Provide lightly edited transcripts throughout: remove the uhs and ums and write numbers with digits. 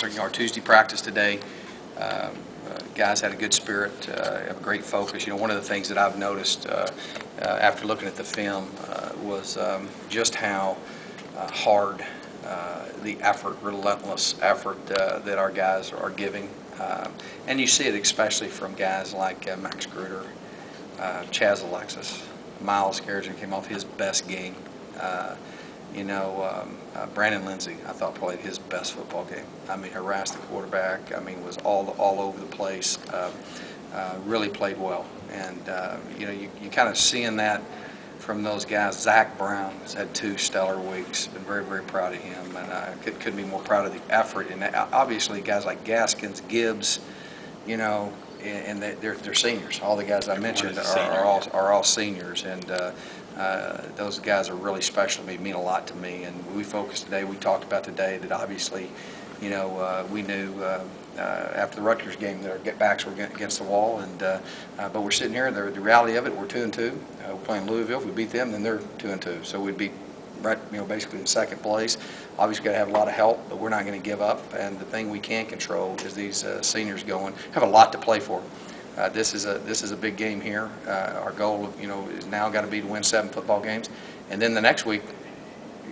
was our Tuesday practice today. Guys had a good spirit, have a great focus. One of the things that I've noticed after looking at the film was just how hard the effort, relentless effort that our guys are giving. And you see it especially from guys like Max Gruder, Chaz Alexis, Miles Garrison came off his best game. Brandon Lindsay, I thought, played his best football game. I mean, harassed the quarterback. I mean, was all over the place. Really played well. And, you kind of seeing that from those guys. Zach Brown has had 2 stellar weeks. Been very, very proud of him. And I couldn't be more proud of the effort. And obviously, guys like Gaskins, Gibbs, and they're seniors. All the guys I mentioned are all seniors. And those guys are really special to me, mean a lot to me. And we focused today, we talked about today that obviously, we knew after the Rutgers game that our backs were against the wall. And but we're sitting here, the reality of it, we're 2-2. We're playing Louisville. If we beat them, then they're 2-2. So we'd be right, basically in second place. Obviously, got to have a lot of help, but we're not going to give up. And the thing we can control is these seniors have a lot to play for. This is a big game here. Our goal, is now got to be to win 7 football games, and then the next week,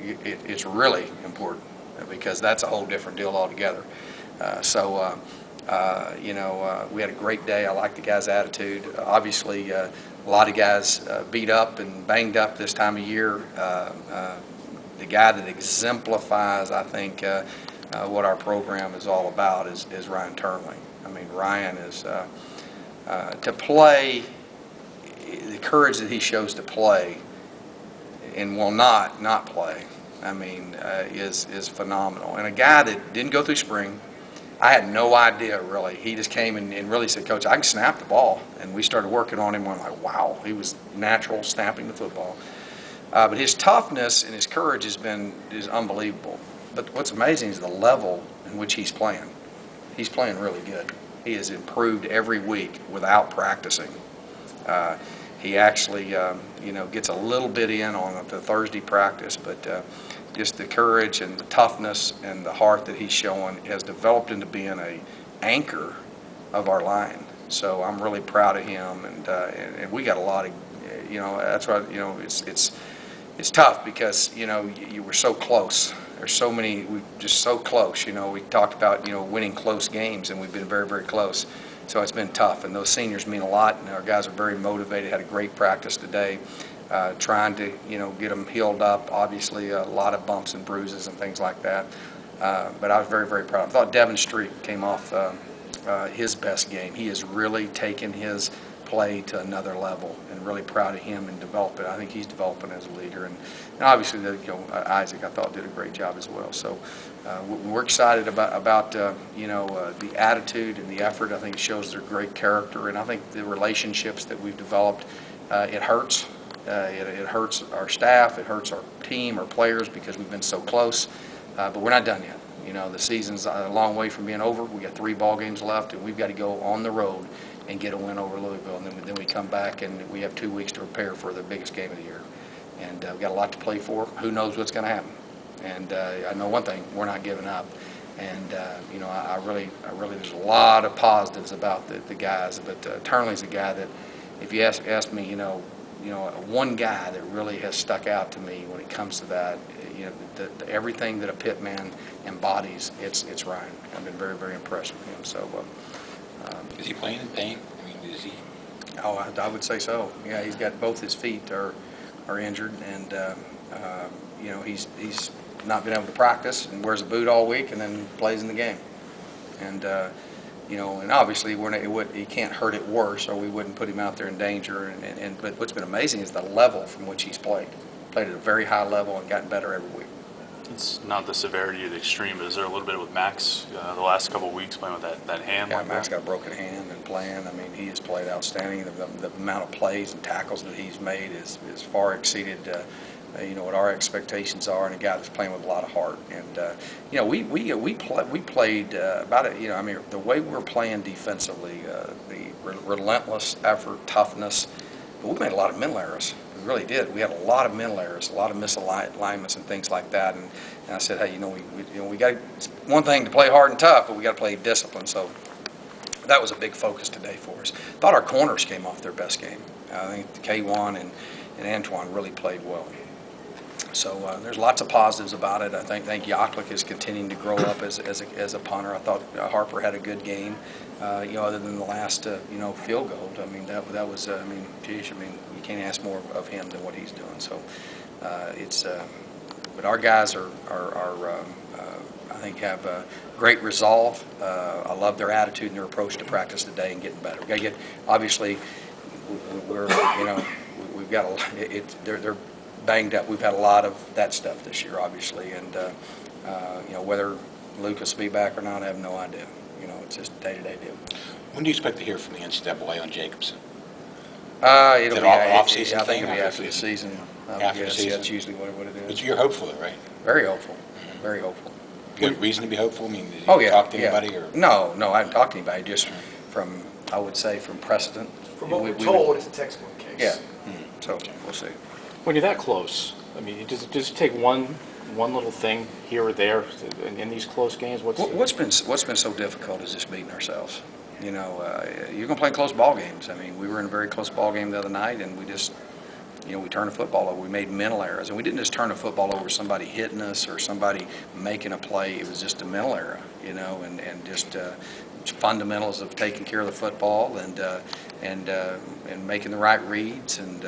it's really important because that's a whole different deal altogether. We had a great day. I like the guys' attitude. Obviously, a lot of guys beat up and banged up this time of year. The guy that exemplifies, I think, what our program is all about is Ryan Turnley. I mean, Ryan is. To play, the courage that he shows to play and will not play, I mean, is phenomenal. And a guy that didn't go through spring, I had no idea really. He just came and really said, "Coach, I can snap the ball." And we started working on him. And I'm like, wow, he was natural snapping the football. But his toughness and his courage is unbelievable. But what's amazing is the level in which he's playing. He's playing really good. He has improved every week without practicing. He actually, gets a little bit in on the Thursday practice, but just the courage and the toughness and the heart that he's showing has developed into being an anchor of our line. So I'm really proud of him, and we got a lot of, that's why, it's tough because, you were so close. There's so many, we're just so close. We talked about, winning close games, and we've been very, very close. So it's been tough, and those seniors mean a lot, and our guys are very motivated, had a great practice today, trying to, get them healed up. Obviously, a lot of bumps and bruises and things like that. But I was very, very proud. I thought Devin Street came off his best game. He has really taken his play to another level, and really proud of him and develop it. I think he's developing as a leader, and obviously Isaac I thought did a great job as well. So we're excited about the attitude and the effort. I think it shows their great character, and I think the relationships that we've developed. It hurts. It hurts our staff. It hurts our team, our players, because we've been so close. But we're not done yet. The season's a long way from being over. We got 3 ball games left, and we've got to go on the road and get a win over Louisville, and then we come back and we have 2 weeks to prepare for the biggest game of the year. And we've got a lot to play for. Who knows what's going to happen? And I know one thing: we're not giving up. And I really, there's a lot of positives about the guys. But Turnley's a guy that, if you ask me, one guy that really has stuck out to me when it comes to that, everything that a pit man embodies, it's Ryan. I've been very, very impressed with him. So. Is he playing in pain? I mean, is he? Oh, I would say so. Yeah, he's got both his feet are injured, and he's not been able to practice and wears a boot all week, and then plays in the game. And and obviously he can't hurt it worse, or we wouldn't put him out there in danger. But what's been amazing is the level from which he's played at a very high level and gotten better every week. It's not the severity of the extreme, but is there a little bit with Max the last couple of weeks playing with that hand? Yeah, Max got a broken hand and playing. I mean, he has played outstanding. The amount of plays and tackles that he's made is far exceeded what our expectations are, and a guy that's playing with a lot of heart. And we played about it. The way we're playing defensively, the relentless effort, toughness. But we made a lot of mental errors. We really did. We had a lot of mental errors, a lot of misalignments and things like that. And I said, hey, we got one thing to play hard and tough, but we got to play discipline. So that was a big focus today for us. Thought our corners came off their best game. I think K1 and Antoine really played well. So there's lots of positives about it. I think Yaklik is continuing to grow up as a punter. I thought Harper had a good game, other than the last field goal. I mean that was geez, you can't ask more of him than what he's doing. So but our guys are I think have great resolve. I love their attitude and their approach to practice today and getting better. We got to get, obviously we've got they're banged up. We've had a lot of that stuff this year, obviously, and whether Lucas will be back or not, I have no idea. It's just a day-to-day deal. When do you expect to hear from the NCAA on Jacobson? It'll be off-season I think thing? it'll be after the season. After the season? That's usually what it is. But you're hopeful, right? Very hopeful. Very hopeful. Good reason to be hopeful? I mean, did Oh you yeah. talk to Yeah. anybody? Or? No, I haven't talked to anybody. Just from, I would say, from precedent. From what we're told, it's a textbook case. Yeah. So we'll see. When you're that close, I mean, does it take one little thing here or there in these close games? What's been so difficult is just beating ourselves. You're gonna play close ball games. I mean, we were in a very close ball game the other night, and we just, we turned the football over. We made mental errors, and we didn't just turn the football over somebody hitting us or somebody making a play. It was just a mental error, and just fundamentals of taking care of the football and making the right reads and.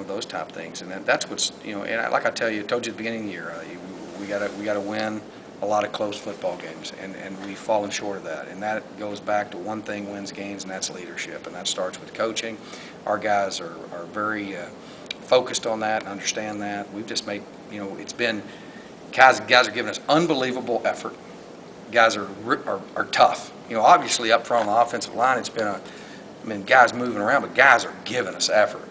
Those type things, and that's what's and like I told you at the beginning of the year, we got to win a lot of close football games, and we've fallen short of that, and that goes back to one thing wins games, and that's leadership, and that starts with coaching. Our guys are very focused on that and understand that. We've just made it's been guys are giving us unbelievable effort. Guys are tough. Obviously up front on the offensive line, it's been guys moving around, but guys are giving us effort.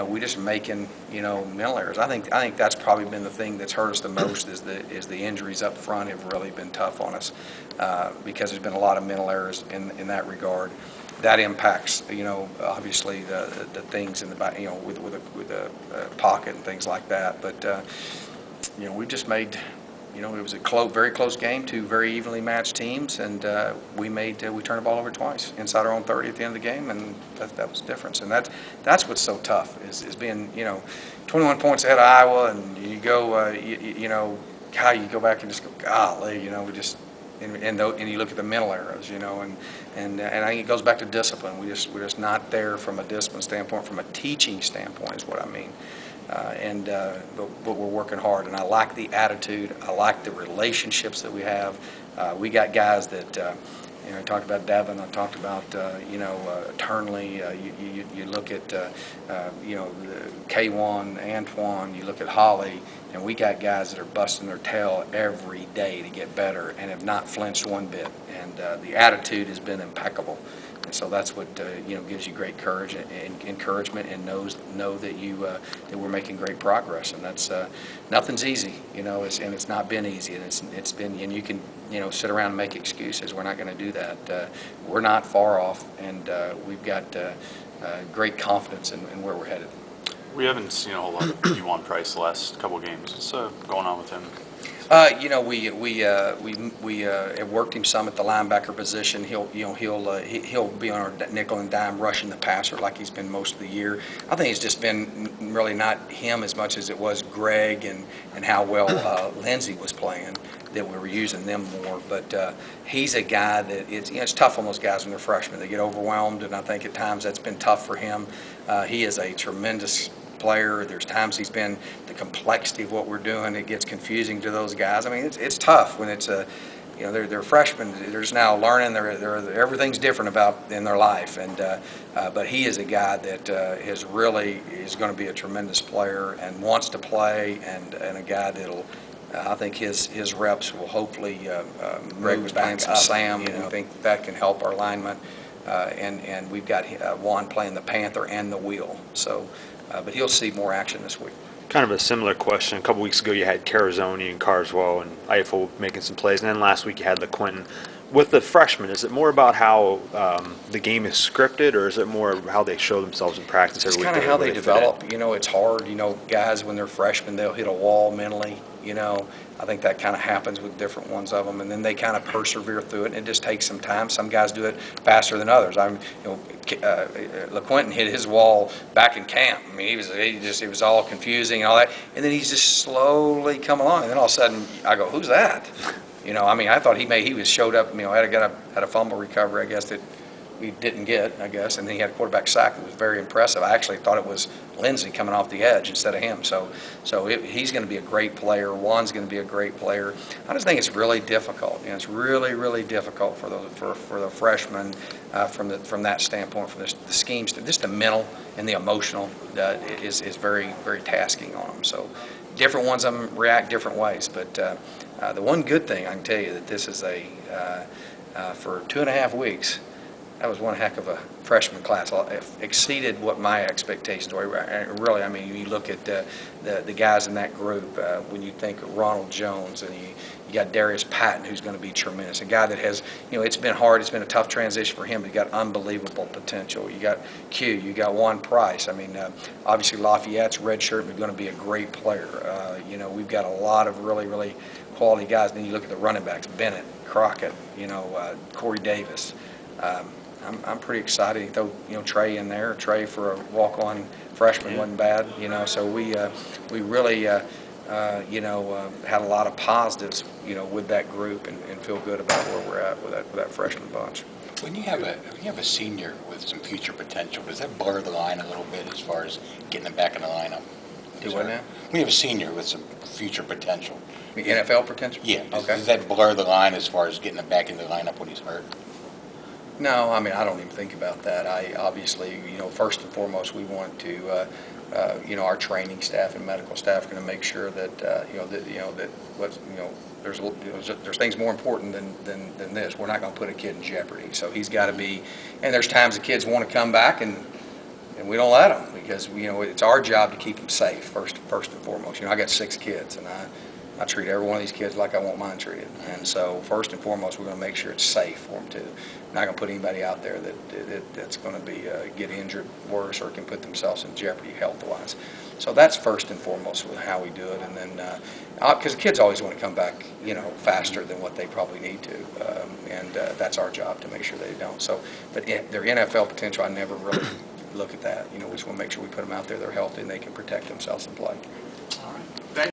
We just making mental errors. I think that's probably been the thing that's hurt us the most is the injuries up front have really been tough on us because there's been a lot of mental errors in that regard. That impacts obviously the things in the back with the pocket and things like that. But we just made. It was a very close game, two very evenly matched teams, and we turned the ball over twice inside our own 30 at the end of the game, and that was the difference. And that's what's so tough is being 21 points ahead of Iowa, and you go you go back and just go golly, we just and you look at the mental errors, and I think it goes back to discipline. We're just not there from a discipline standpoint, from a teaching standpoint is what I mean. But we're working hard, and I like the attitude. I like the relationships that we have. We got guys that I talked about Devin. I talked about Turnley. You look at K1, Antoine. You look at Holly, and we got guys that are busting their tail every day to get better and have not flinched one bit. And the attitude has been impeccable. And so that's what gives you great courage and encouragement, and know that that we're making great progress. And that's nothing's easy, and it's not been easy, and it's been, and you can sit around and make excuses. We're not going to do that. We're not far off, and we've got great confidence in where we're headed. We haven't seen a whole lot of Juwan Price the last couple of games. What's going on with him? We have worked him some at the linebacker position. He'll be on our nickel and dime rushing the passer like he's been most of the year. I think it's just been really not him as much as it was Greg and how well Lindsey was playing that we were using them more. But he's a guy that it's tough on those guys when they're freshmen. They get overwhelmed, and I think at times that's been tough for him. He is a tremendous player. There's times he's been the complexity of what we're doing. It gets confusing to those guys. I mean, it's tough when it's they're freshmen. They're just now learning. Everything's different in their life. And but he is a guy that is going to be a tremendous player and wants to play, and a guy that'll. I think his reps will hopefully move back to Sam. I think that can help our alignment. And we've got Juan playing the Panther and the wheel. So. But he'll see more action this week. Kind of a similar question. A couple weeks ago, you had Carazoni and Carswell and Eiffel making some plays, and then last week you had LeQuinton. With the freshmen, is it more about how the game is scripted, or is it more how they show themselves in practice It's every week? kind of that how where they fit develop. You know, it's hard. You know, guys, when they're freshmen, they'll hit a wall mentally. You know, I think that kind of happens with different ones of them, and then they kind of persevere through it, and it just takes some time. Some guys do it faster than others. LeQuinton hit his wall back in camp. I mean, it was all confusing and all that, and then he's just slowly come along, and then all of a sudden, I go, who's that? You know, I mean, I thought he was showed up. You know, had a fumble recovery, I guess, that we didn't get, I guess, and then he had a quarterback sack that was very impressive. I actually thought it was Lindsey coming off the edge instead of him. So he's going to be a great player. Juan's going to be a great player. I just think it's really difficult. You know, it's really, really difficult for the freshmen from that standpoint, from the schemes, just the mental and the emotional is very, very tasking on them. So different ones of them react different ways, but the one good thing I can tell you that this is for 2.5 weeks. That was one heck of a freshman class. It exceeded what my expectations were. Really, I mean, you look at the guys in that group. When you think of Ronald Jones, and you got Darius Patton, who's going to be tremendous. A guy that has, you know, it's been hard. It's been a tough transition for him, but he got unbelievable potential. You got Q. You got Juan Price. I mean, obviously Lafayette's redshirt and going to be a great player. You know, we've got a lot of really, really quality guys. And then you look at the running backs: Bennett, Crockett, you know, Corey Davis. I'm pretty excited. You throw, you know, Trey in there. Trey for a walk-on freshman wasn't bad, you know. So we really, you know, had a lot of positives, you know, with that group, and feel good about where we're at with that freshman bunch. When you have a senior with some future potential, does that blur the line a little bit as far as getting him back in the lineup? Do what now? When you have a senior with some future potential. The NFL potential? Yeah. Okay. Does that blur the line as far as getting him back in the lineup when he's hurt? No, I mean, I don't even think about that. I obviously, you know, first and foremost, we want to, you know, our training staff and medical staff are going to make sure that, that what's, you know, there's things more important than this. We're not going to put a kid in jeopardy. So he's got to be, and there's times the kids want to come back and we don't let them, because, you know, it's our job to keep them safe first and foremost. You know, I got 6 kids, and I treat every one of these kids like I want mine treated. And so first and foremost, we're going to make sure it's safe for them too. Not going to put anybody out there that's going to be get injured worse or can put themselves in jeopardy health-wise. So that's first and foremost with how we do it. And then because the kids always want to come back, you know, faster than what they probably need to, and that's our job to make sure they don't. So, but their NFL potential, I never really look at that. You know, we just want to make sure we put them out there, they're healthy, and they can protect themselves and play.